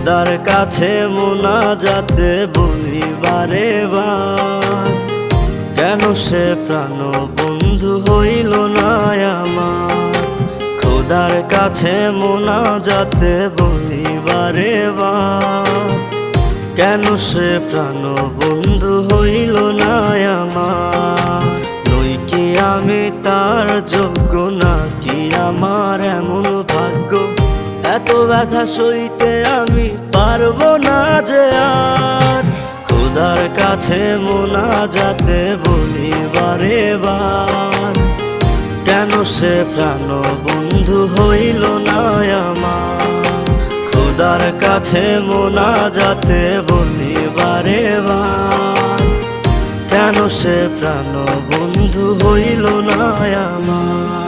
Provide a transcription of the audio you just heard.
খোদার কাছে মোনাজাতে বলি বারে বার, কেন সে প্রাণ বন্ধু হইল না আমার। খোদার কাছে মোনাজাতে বলি বারে বার, কেন সে প্রাণ বন্ধু হইল না আমার। নই কি আমি তার যোগ্য, নাকি আমার এমন ভাগ্য, এত ব্যথা সইতে আমি পারবো না যে আর। খোদার কাছে মোনাজাতে বলি বারে বার, কেন সে প্রাণ বন্ধু হইল না আমার। খোদার কাছে মোনাজাতে বলি বারে বার, কেন সে প্রাণ বন্ধু হইল না আমার।